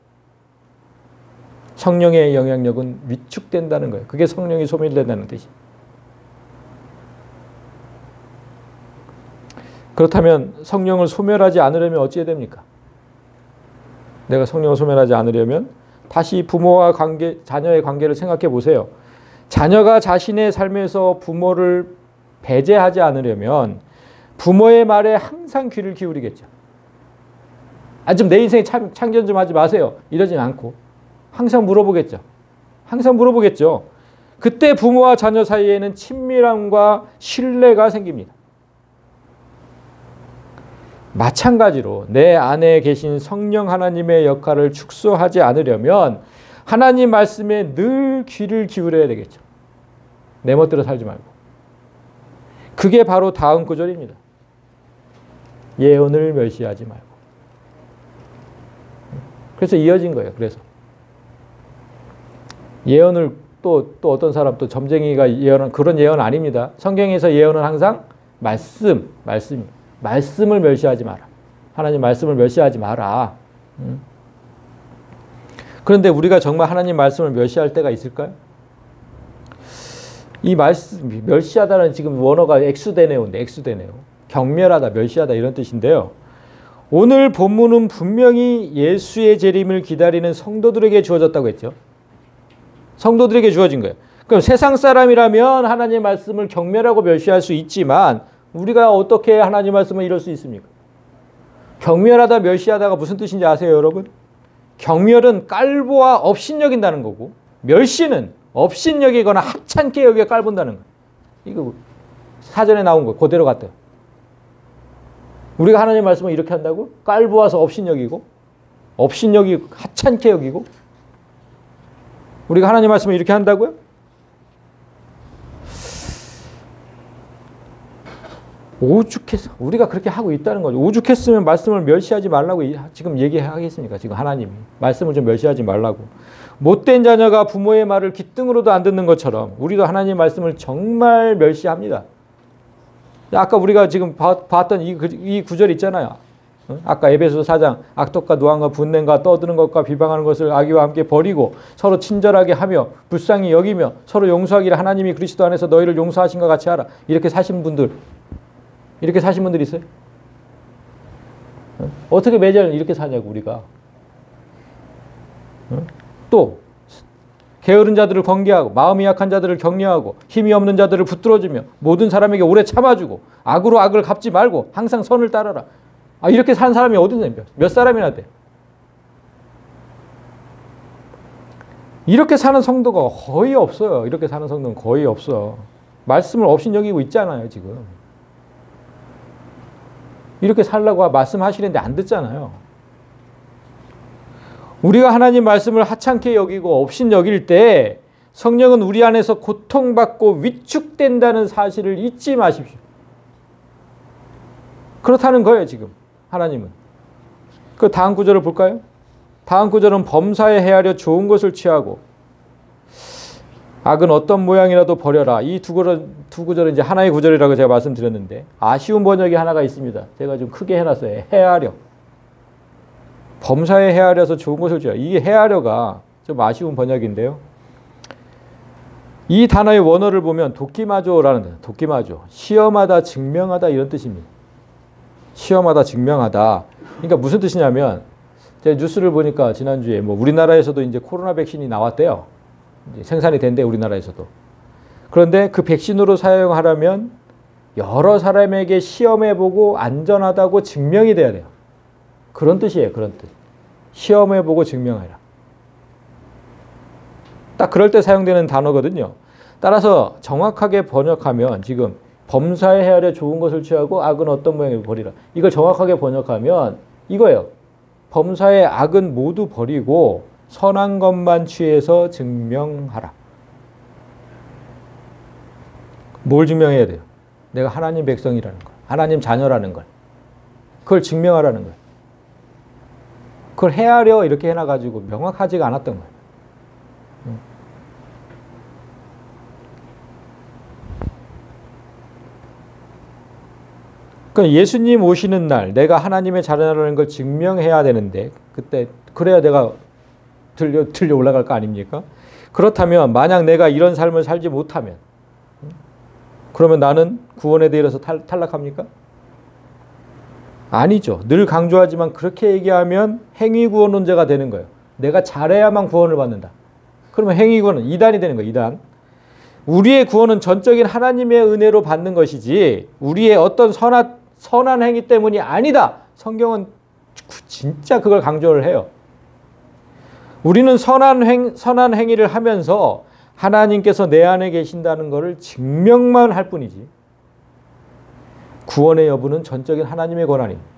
Speaker 1: 성령의 영향력은 위축된다는 거예요. 그게 성령이 소멸된다는 뜻이에요. 그렇다면 성령을 소멸하지 않으려면 어찌해야 됩니까? 내가 성령을 소멸하지 않으려면 다시 부모와 자녀의 관계를 생각해 보세요. 자녀가 자신의 삶에서 부모를 배제하지 않으려면 부모의 말에 항상 귀를 기울이겠죠. 좀 내 인생에 참견 좀 하지 마세요. 이러진 않고 항상 물어보겠죠. 항상 물어보겠죠. 그때 부모와 자녀 사이에는 친밀함과 신뢰가 생깁니다. 마찬가지로 내 안에 계신 성령 하나님의 역할을 축소하지 않으려면 하나님 말씀에 늘 귀를 기울여야 되겠죠. 내 멋대로 살지 말고. 그게 바로 다음 구절입니다. 예언을 멸시하지 말고. 그래서 이어진 거예요. 그래서 예언을 또 어떤 사람 또 점쟁이가 예언은 그런 예언 아닙니다. 성경에서 예언은 항상 말씀을 멸시하지 마라. 하나님 말씀을 멸시하지 마라. 그런데 우리가 정말 하나님 말씀을 멸시할 때가 있을까요? 이 말씀 멸시하다는 지금 원어가 엑수데네오인데 엑수데네오. 경멸하다, 멸시하다 이런 뜻인데요. 오늘 본문은 분명히 예수의 재림을 기다리는 성도들에게 주어졌다고 했죠. 성도들에게 주어진 거예요. 그럼 세상 사람이라면 하나님의 말씀을 경멸하고 멸시할 수 있지만 우리가 어떻게 하나님의 말씀을 이룰 수 있습니까? 경멸하다 멸시하다가 무슨 뜻인지 아세요, 여러분? 경멸은 깔보아 업신여긴다는 거고 멸시는 업신여기거나 하찮게 여기가 깔본다는 거예요. 이거 사전에 나온 거 그대로 같아요. 우리가 하나님의 말씀을 이렇게 한다고? 깔보아서 업신여기고 업신여기고 하찮게 여기고 우리가 하나님의 말씀을 이렇게 한다고요? 오죽했어. 우리가 그렇게 하고 있다는 거죠. 오죽했으면 말씀을 멸시하지 말라고 지금 얘기하겠습니까? 지금 하나님이. 말씀을 좀 멸시하지 말라고. 못된 자녀가 부모의 말을 귓등으로도 안 듣는 것처럼 우리도 하나님의 말씀을 정말 멸시합니다. 아까 우리가 지금 봤던 이 구절 있잖아요. 아까 에베소서 4장 악독과 노함과 분냄과 떠드는 것과 비방하는 것을 악의와 함께 버리고 서로 친절하게 하며 불쌍히 여기며 서로 용서하기를 하나님이 그리스도 안에서 너희를 용서하신 것 같이 하라. 이렇게 사신 분들 있어요? 어떻게 매달 이렇게 사냐고 우리가. 또 게으른 자들을 권계하고 마음이 약한 자들을 격려하고 힘이 없는 자들을 붙들어주며 모든 사람에게 오래 참아주고 악으로 악을 갚지 말고 항상 선을 따르라. 이렇게 사는 사람이 어디 있냐? 몇 사람이나 돼? 이렇게 사는 성도가 거의 없어요. 이렇게 사는 성도는 거의 없어. 말씀을 업신여기고 있잖아요, 지금. 이렇게 살라고 말씀하시는데 안 듣잖아요. 우리가 하나님 말씀을 하찮게 여기고 업신여길 때 성령은 우리 안에서 고통받고 위축된다는 사실을 잊지 마십시오. 그렇다는 거예요, 지금. 하나님은. 그 다음 구절을 볼까요? 다음 구절은 범사에 헤아려 좋은 것을 취하고 악은 어떤 모양이라도 버려라. 이 두 구절은 이제 하나의 구절이라고 제가 말씀드렸는데 아쉬운 번역이 하나가 있습니다. 제가 좀 크게 해놨어요. 헤아려. 범사에 헤아려서 좋은 것을 취하라. 이게 헤아려가 좀 아쉬운 번역인데요. 이 단어의 원어를 보면 도끼마조라는 도끼마조. 시험하다, 증명하다 이런 뜻입니다. 시험하다, 증명하다. 그러니까 무슨 뜻이냐면 제가 뉴스를 보니까 지난주에 뭐 우리나라에서도 이제 코로나 백신이 나왔대요. 이제 생산이 된대, 우리나라에서도. 그런데 그 백신으로 사용하려면 여러 사람에게 시험해보고 안전하다고 증명이 돼야 돼요. 그런 뜻이에요. 그런 뜻. 시험해보고 증명해라. 딱 그럴 때 사용되는 단어거든요. 따라서 정확하게 번역하면 지금 범사에 헤아려 좋은 것을 취하고 악은 어떤 모양을 버리라. 이걸 정확하게 번역하면 이거예요. 범사의 악은 모두 버리고 선한 것만 취해서 증명하라. 뭘 증명해야 돼요? 내가 하나님 백성이라는 걸. 하나님 자녀라는 걸. 그걸 증명하라는 거예요. 그걸 헤아려 이렇게 해놔가지고 명확하지가 않았던 거예요. 그러니까 예수님 오시는 날 내가 하나님의 자녀라는 걸 증명해야 되는데 그때 그래야 내가 들려 올라갈 거 아닙니까? 그렇다면 만약 내가 이런 삶을 살지 못하면 그러면 나는 구원에 대해서 탈락합니까? 아니죠. 늘 강조하지만 그렇게 얘기하면 행위구원론자가 되는 거예요. 내가 잘해야만 구원을 받는다. 그러면 행위구원은 이단이 되는 거예요. 이단. 우리의 구원은 전적인 하나님의 은혜로 받는 것이지 우리의 어떤 선한 행위 때문이 아니다. 성경은 진짜 그걸 강조를 해요. 우리는 선한 행위를 하면서 하나님께서 내 안에 계신다는 것을 증명만 할 뿐이지 구원의 여부는 전적인 하나님의 권한입니다.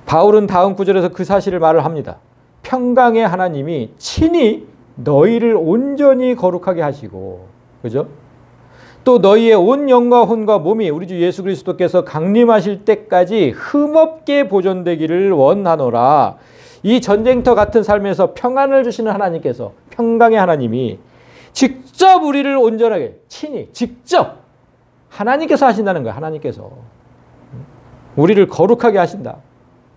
Speaker 1: 바울은 다음 구절에서 그 사실을 말을 합니다. 평강의 하나님이 친히 너희를 온전히 거룩하게 하시고, 그죠? 또 너희의 온 영과 혼과 몸이 우리 주 예수 그리스도께서 강림하실 때까지 흠없게 보존되기를 원하노라. 이 전쟁터 같은 삶에서 평안을 주시는 하나님께서, 평강의 하나님이 직접 우리를 온전하게, 친히, 직접 하나님께서 하신다는 거야. 하나님께서. 우리를 거룩하게 하신다.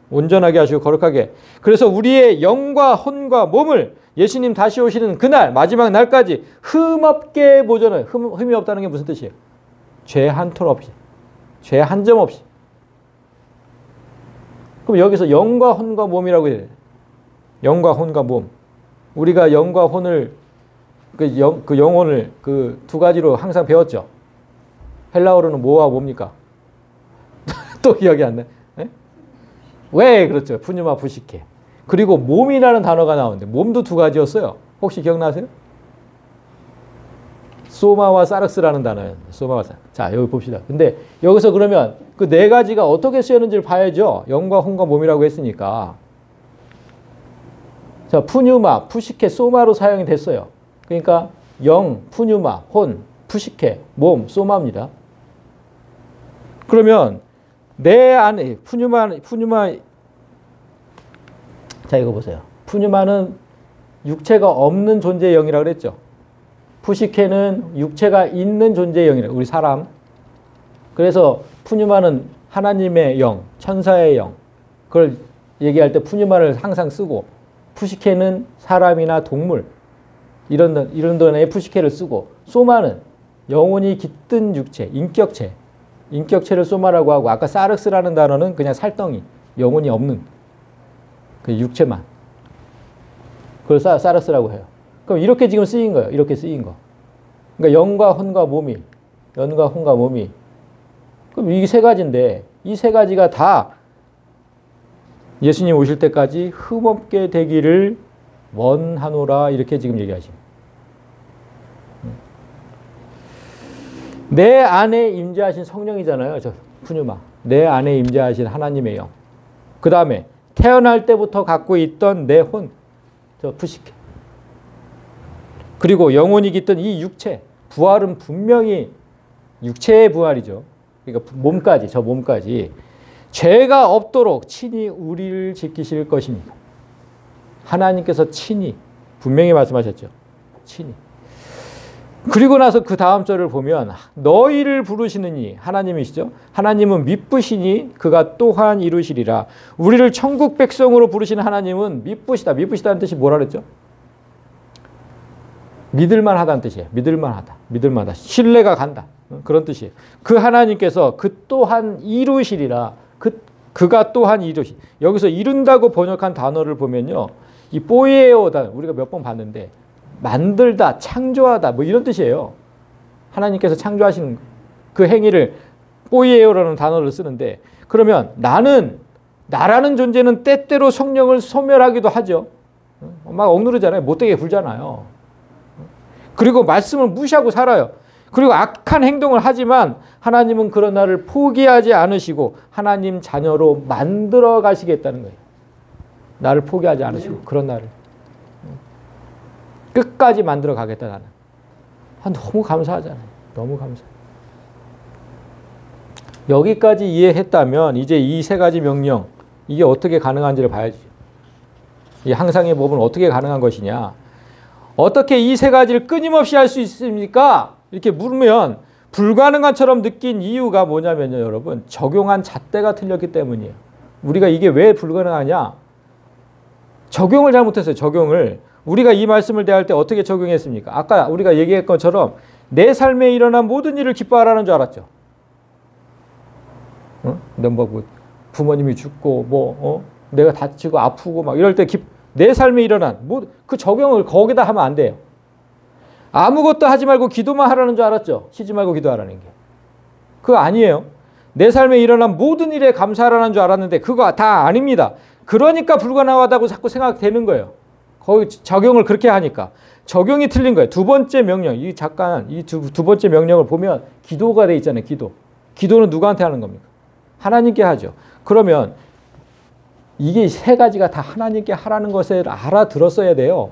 Speaker 1: 온전하게 하시고 거룩하게. 그래서 우리의 영과 혼과 몸을 예수님 다시 오시는 그날, 마지막 날까지 흠없게 보존해. 흠이 없다는 게 무슨 뜻이에요? 죄 한 톨 없이. 죄 한 점 없이. 그럼 여기서 영과 혼과 몸이라고 해야 돼요. 영과 혼과 몸. 우리가 영과 혼을 그 영혼을 그 두 가지로 항상 배웠죠. 헬라어로는 뭐와 뭡니까? 또 기억이 안 나. 네? 왜 그렇죠? 푸뉴마 푸시케. 그리고 몸이라는 단어가 나오는데 몸도 두 가지였어요. 혹시 기억나세요? 소마와 사르스라는 단어예요. 소마와 사르스. 자, 여기 봅시다. 근데 여기서 그러면 그 네 가지가 어떻게 쓰였는지를 봐야죠. 영과 혼과 몸이라고 했으니까. 자, 푸뉴마, 푸시케, 소마로 사용이 됐어요. 그러니까 영, 푸뉴마, 혼, 푸시케, 몸, 소마입니다. 그러면 내 안에 푸뉴마 자, 이거 보세요. 푸뉴마는 육체가 없는 존재의 영이라고 그랬죠. 푸시케는 육체가 있는 존재의 영이라고, 우리 사람. 그래서 푸뉴마는 하나님의 영, 천사의 영. 그걸 얘기할 때 푸뉴마를 항상 쓰고, 푸시케는 사람이나 동물, 이런 don에 푸시케를 쓰고, 소마는 영혼이 깃든 육체, 인격체를 소마라고 하고, 아까 사르스라는 단어는 그냥 살덩이, 영혼이 없는 그 육체만. 그걸 사르스라고 해요. 그럼 이렇게 지금 쓰인 거예요. 이렇게 쓰인 거. 그러니까 영과 혼과 몸이, 그럼 이 세 가지인데, 이 세 가지가 다 예수님 오실 때까지 흠없게 되기를 원하노라, 이렇게 지금 얘기하십니다. 내 안에 임재하신 성령이잖아요. 저 푸뉴마. 내 안에 임재하신 하나님의 영. 그 다음에 태어날 때부터 갖고 있던 내 혼, 저 푸시케. 그리고 영혼이 깃든 이 육체. 부활은 분명히 육체의 부활이죠. 그러니까 몸까지, 저 몸까지. 죄가 없도록 친히 우리를 지키실 것입니다. 하나님께서 친히, 분명히 말씀하셨죠. 친히. 그리고 나서 그 다음 절을 보면 너희를 부르시느니, 하나님이시죠. 하나님은 미쁘시니 그가 또한 이루시리라. 우리를 천국 백성으로 부르시는 하나님은 미쁘시다. 미쁘시다는 뜻이 뭐라 그랬죠? 믿을만하다는 뜻이에요. 믿을만하다. 신뢰가 간다. 그런 뜻이에요. 그 하나님께서 그 또한 이루시리라. 그가 또한 이루시. 여기서 이룬다고 번역한 단어를 보면요, 이 뽀이에오 단어 우리가 몇 번 봤는데, 만들다, 창조하다, 뭐 이런 뜻이에요. 하나님께서 창조하신 그 행위를 뽀이에오라는 단어를 쓰는데, 그러면 나라는 존재는 때때로 성령을 소멸하기도 하죠. 막 억누르잖아요. 못되게 굴잖아요. 그리고 말씀을 무시하고 살아요. 그리고 악한 행동을 하지만 하나님은 그런 나를 포기하지 않으시고 하나님 자녀로 만들어 가시겠다는 거예요. 나를 포기하지 않으시고 그런 나를 끝까지 만들어 가겠다. 나는 너무 감사하잖아요. 너무 감사해요. 여기까지 이해했다면 이제 이 세 가지 명령, 이게 어떻게 가능한지를 봐야지. 이 항상의 법은 어떻게 가능한 것이냐. 어떻게 이 세 가지를 끊임없이 할 수 있습니까? 이렇게 물으면 불가능한처럼 느낀 이유가 뭐냐면요, 여러분. 적용한 잣대가 틀렸기 때문이에요. 우리가 이게 왜 불가능하냐? 적용을 잘못했어요. 적용을. 우리가 이 말씀을 대할 때 어떻게 적용했습니까? 아까 우리가 얘기한 것처럼 내 삶에 일어난 모든 일을 기뻐하라는 줄 알았죠. 뭐 부모님이 죽고 내가 다치고 아프고 막 이럴 때 내 삶에 일어난 그 적용을 거기다 하면 안 돼요. 아무것도 하지 말고 기도만 하라는 줄 알았죠. 쉬지 말고 기도하라는 게. 그거 아니에요. 내 삶에 일어난 모든 일에 감사하라는 줄 알았는데 그거 다 아닙니다. 그러니까 불가능하다고 자꾸 생각되는 거예요. 거기 적용을 그렇게 하니까. 적용이 틀린 거예요. 두 번째 명령. 이 두 번째 명령을 보면 기도가 돼 있잖아요. 기도는 누구한테 하는 겁니까? 하나님께 하죠. 그러면 이게 세 가지가 다 하나님께 하라는 것을 알아들었어야 돼요.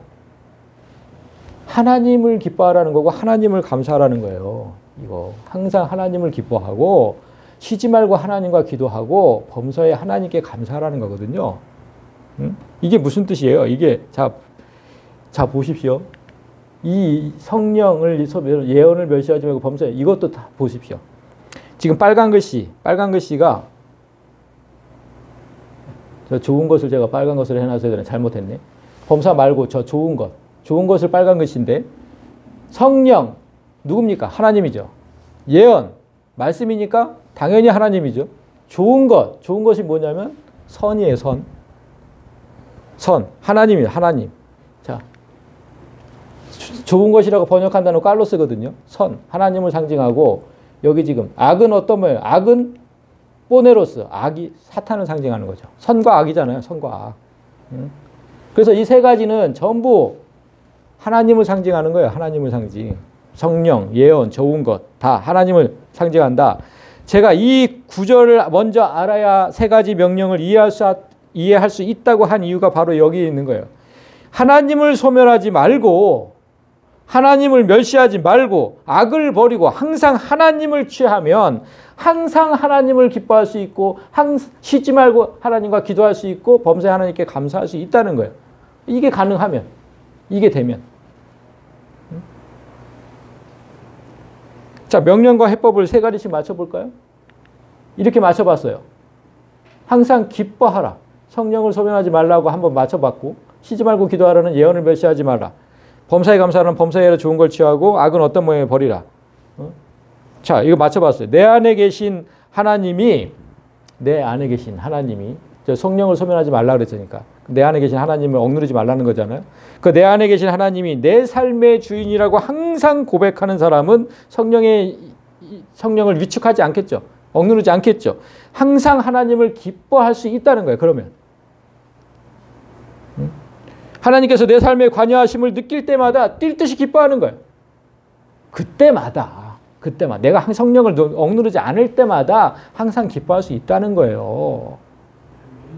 Speaker 1: 하나님을 기뻐하라는 거고 하나님을 감사하라는 거예요. 이거 항상 하나님을 기뻐하고 쉬지 말고 하나님과 기도하고 범서에 하나님께 감사하라는 거거든요. 이게 무슨 뜻이에요? 이게 자 보십시오. 이 성령을 예언을 멸시하지 말고 범서에 이것도 다 보십시오. 지금 빨간 글씨가 저 좋은 것을 제가 빨간 것을 해놔서 그래 잘못했네. 범사 말고 저 좋은 것을 빨간 글씨인데 성령 누굽니까? 하나님이죠. 예언 말씀이니까 당연히 하나님이죠. 좋은 것이 뭐냐면 선이에요. 선 하나님이에요. 하나님. 자 좋은 것이라고 번역한 단어 깔로스거든요. 선, 하나님을 상징하고 여기 지금 악은 어떤 거예요? 악은 포네로스, 악이 사탄을 상징하는 거죠. 선과 악이잖아요. 선과 악. 그래서 이 세 가지는 전부 하나님을 상징하는 거예요. 하나님을 상징. 성령, 예언, 좋은 것 다 하나님을 상징한다. 제가 이 구절을 먼저 알아야 세 가지 명령을 이해할 수 있다고 한 이유가 바로 여기 있는 거예요. 하나님을 소멸하지 말고 하나님을 멸시하지 말고 악을 버리고 항상 하나님을 취하면 항상 하나님을 기뻐할 수 있고 쉬지 말고 하나님과 기도할 수 있고 범사에 하나님께 감사할 수 있다는 거예요. 이게 가능하면, 이게 되면. 자, 명령과 해법을 세 가지씩 맞춰볼까요? 이렇게 맞춰봤어요. 항상 기뻐하라. 성령을 소멸하지 말라고 한번 맞춰봤고, 쉬지 말고 기도하라는 예언을 멸시하지 말라. 범사에 감사하는 범사에 좋은 걸 취하고 악은 어떤 모양에 버리라. 자, 이거 맞춰봤어요. 내 안에 계신 하나님이 저 성령을 소멸하지 말라 그랬으니까 내 안에 계신 하나님을 억누르지 말라는 거잖아요. 그 내 안에 계신 하나님이 내 삶의 주인이라고 항상 고백하는 사람은 성령을 위축하지 않겠죠. 억누르지 않겠죠. 항상 하나님을 기뻐할 수 있다는 거예요. 그러면 하나님께서 내 삶에 관여하심을 느낄 때마다 뛸 듯이 기뻐하는 거예요. 그때마다 내가 성령을 억누르지 않을 때마다 항상 기뻐할 수 있다는 거예요.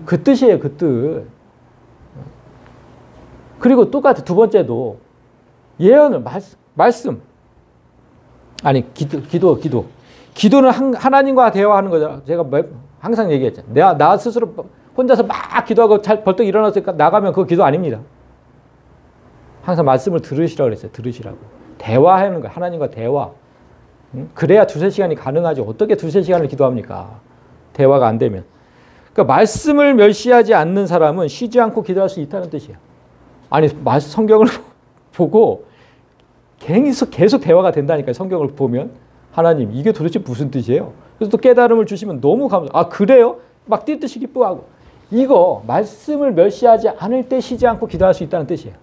Speaker 1: 그 뜻이에요. 그 뜻. 그리고 똑같이 두 번째도 예언을 말씀 아니 기도는 하나님과 대화하는 거죠. 제가 항상 얘기했잖아요. 나 스스로 혼자서 막 기도하고 벌떡 일어나서 나가면 그거 기도 아닙니다. 항상 말씀을 들으시라고 그랬어요. 들으시라고. 대화하는 거예요. 하나님과 대화. 그래야 두세 시간이 가능하죠. 어떻게 두세 시간을 기도합니까? 대화가 안 되면. 그러니까 말씀을 멸시하지 않는 사람은 쉬지 않고 기도할 수 있다는 뜻이에요. 아니, 성경을 보고 계속 대화가 된다니까요. 성경을 보면. 하나님, 이게 도대체 무슨 뜻이에요? 그래서 또 깨달음을 주시면 너무 아, 그래요? 막 뛸 듯이 기뻐하고. 이거 말씀을 멸시하지 않을 때 쉬지 않고 기도할 수 있다는 뜻이에요.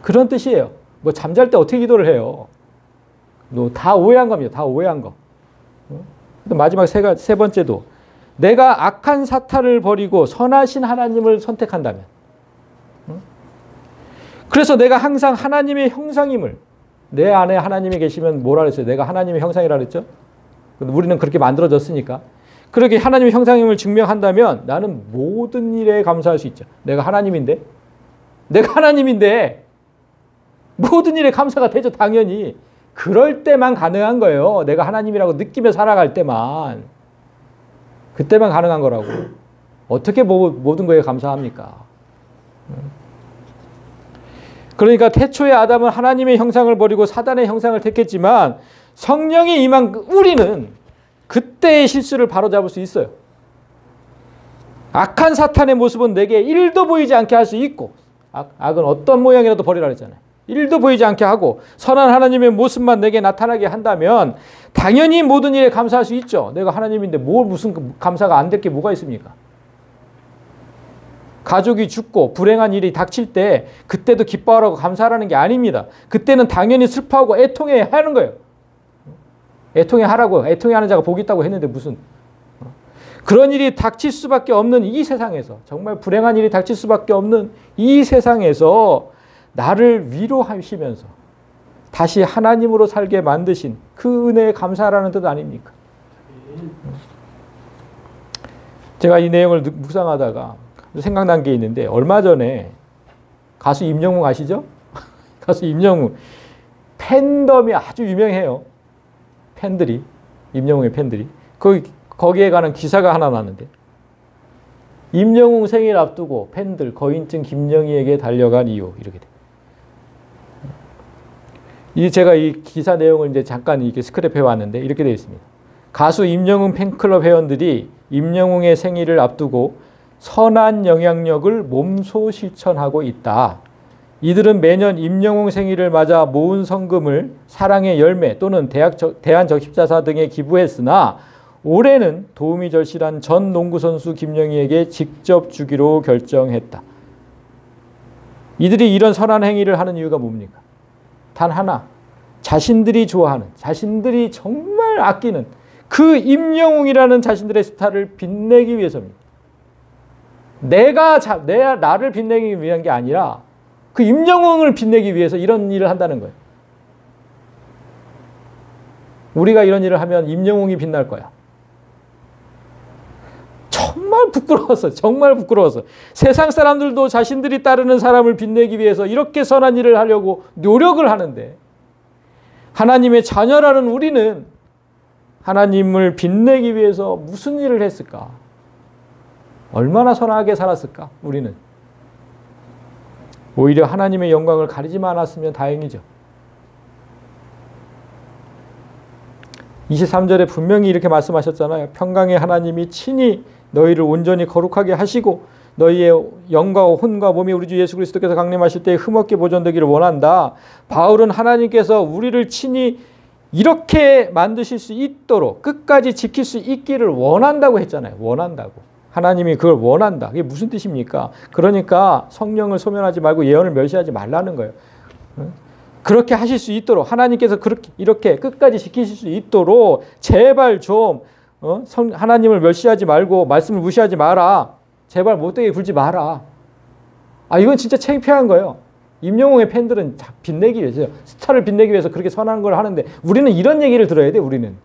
Speaker 1: 그런 뜻이에요. 뭐 잠잘 때 어떻게 기도를 해요? 다 오해한 겁니다. 다 오해한 거. 마지막 세 번째도 내가 악한 사탄을 버리고 선하신 하나님을 선택한다면. 그래서 내가 항상 하나님의 형상임을 내 안에 하나님이 계시면 뭐라 그랬어요? 내가 하나님의 형상이라 그랬죠? 우리는 그렇게 만들어졌으니까. 그렇게 하나님의 형상임을 증명한다면 나는 모든 일에 감사할 수 있죠. 내가 하나님인데 모든 일에 감사가 되죠. 당연히. 그럴 때만 가능한 거예요. 내가 하나님이라고 느끼며 살아갈 때만. 그때만 가능한 거라고. 어떻게 모든 거에 감사합니까? 그러니까 태초에 아담은 하나님의 형상을 버리고 사단의 형상을 택했지만 성령이 임한 우리는 그때의 실수를 바로잡을 수 있어요. 악한 사탄의 모습은 내게 1도 보이지 않게 할 수 있고 악은 어떤 모양이라도 버리라 그랬잖아요. 1도 보이지 않게 하고 선한 하나님의 모습만 내게 나타나게 한다면 당연히 모든 일에 감사할 수 있죠. 내가 하나님인데 무슨 감사가 안 될 게 뭐가 있습니까? 가족이 죽고 불행한 일이 닥칠 때 그때도 기뻐하라고 감사하라는 게 아닙니다. 그때는 당연히 슬퍼하고 애통해 하는 거예요. 애통해 하라고. 애통해 하는 자가 복이 있다고 했는데 무슨. 그런 일이 닥칠 수밖에 없는 이 세상에서 정말 불행한 일이 닥칠 수밖에 없는 이 세상에서 나를 위로하시면서 다시 하나님으로 살게 만드신 그 은혜에 감사하라는 뜻 아닙니까? 제가 이 내용을 묵상하다가 생각난 게 있는데 얼마 전에 가수 임영웅 아시죠? 가수 임영웅 팬덤이 아주 유명해요. 팬들이 임영웅의 팬들이 거기에 관한 기사가 하나 났는데 임영웅 생일 앞두고 팬들 거인증 김영희에게 달려간 이유 이렇게 돼. 제가 이 기사 내용을 이제 잠깐 이렇게 스크랩해 왔는데 이렇게 되어 있습니다. 가수 임영웅 팬클럽 회원들이 임영웅의 생일을 앞두고 선한 영향력을 몸소 실천하고 있다. 이들은 매년 임영웅 생일을 맞아 모은 성금을 사랑의 열매 또는 대한적십자사 등에 기부했으나 올해는 도움이 절실한 전 농구선수 김영희에게 직접 주기로 결정했다. 이들이 이런 선한 행위를 하는 이유가 뭡니까? 단 하나. 자신들이 좋아하는, 자신들이 정말 아끼는 그 임영웅이라는 자신들의 스타를 빛내기 위해서입니다. 나를 빛내기 위한 게 아니라 그 임영웅을 빛내기 위해서 이런 일을 한다는 거예요. 우리가 이런 일을 하면 임영웅이 빛날 거야. 정말 부끄러웠어. 정말 부끄러웠어. 세상 사람들도 자신들이 따르는 사람을 빛내기 위해서 이렇게 선한 일을 하려고 노력을 하는데 하나님의 자녀라는 우리는 하나님을 빛내기 위해서 무슨 일을 했을까? 얼마나 선하게 살았을까? 우리는. 오히려 하나님의 영광을 가리지 않았으면 다행이죠. 23절에 분명히 이렇게 말씀하셨잖아요. 평강의 하나님이 친히 너희를 온전히 거룩하게 하시고 너희의 영과 혼과 몸이 우리 주 예수 그리스도께서 강림하실 때 흠없게 보존되기를 원한다. 바울은 하나님께서 우리를 친히 이렇게 만드실 수 있도록 끝까지 지킬 수 있기를 원한다고 했잖아요. 원한다고. 하나님이 그걸 원한다. 그게 무슨 뜻입니까? 그러니까 성령을 소멸하지 말고 예언을 멸시하지 말라는 거예요. 그렇게 하실 수 있도록 하나님께서 이렇게 끝까지 지키실 수 있도록 제발 좀 하나님을 멸시하지 말고 말씀을 무시하지 마라. 제발 못되게 굴지 마라. 이건 진짜 창피한 거예요. 임영웅의 팬들은 빛내기 위해서, 스타를 빛내기 위해서 그렇게 선한 걸 하는데 우리는 이런 얘기를 들어야 돼. 우리는.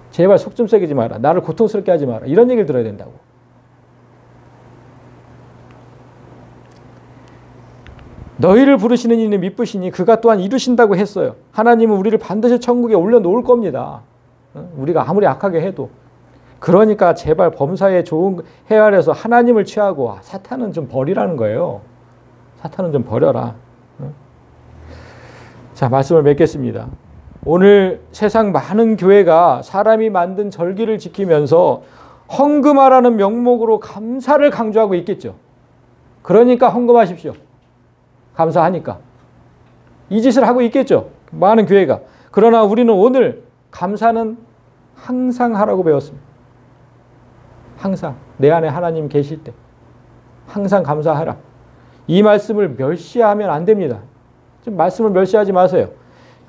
Speaker 1: 제발 속 좀 썩이지 마라. 나를 고통스럽게 하지 마라. 이런 얘기를 들어야 된다고. 너희를 부르시는 이는 미쁘시니 그가 또한 이루신다고 했어요. 하나님은 우리를 반드시 천국에 올려놓을 겁니다. 우리가 아무리 악하게 해도. 그러니까 제발 범사에 좋은 헤아려서 하나님을 취하고 사탄은 좀 버리라는 거예요. 사탄은 좀 버려라. 자, 말씀을 맺겠습니다. 오늘 세상 많은 교회가 사람이 만든 절기를 지키면서 헌금하라는 명목으로 감사를 강조하고 있겠죠. 그러니까 헌금하십시오. 감사하니까. 이 짓을 하고 있겠죠. 많은 교회가. 그러나 우리는 오늘 감사는 항상 하라고 배웠습니다. 항상. 내 안에 하나님 계실 때. 항상 감사하라. 이 말씀을 멸시하면 안 됩니다. 좀 말씀을 멸시하지 마세요.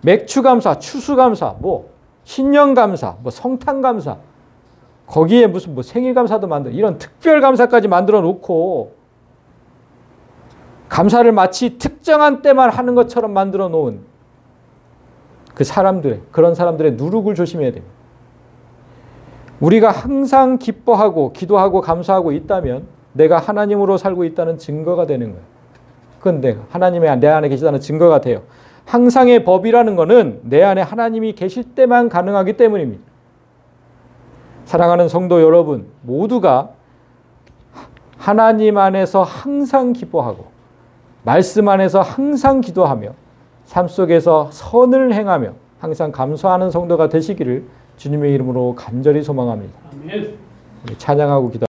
Speaker 1: 맥추감사, 추수감사, 신년감사, 성탄감사, 거기에 무슨 생일감사도 이런 특별감사까지 만들어 놓고 감사를 마치 특정한 때만 하는 것처럼 만들어 놓은 그런 사람들의 누룩을 조심해야 됩니다. 우리가 항상 기뻐하고 기도하고 감사하고 있다면 내가 하나님으로 살고 있다는 증거가 되는 거예요. 그건 하나님이 내 안에 계시다는 증거가 돼요. 항상의 법이라는 것은 내 안에 하나님이 계실 때만 가능하기 때문입니다. 사랑하는 성도 여러분, 모두가 하나님 안에서 항상 기뻐하고 말씀 안에서 항상 기도하며 삶 속에서 선을 행하며 항상 감사하는 성도가 되시기를 주님의 이름으로 간절히 소망합니다. 아멘. 찬양하고 기도.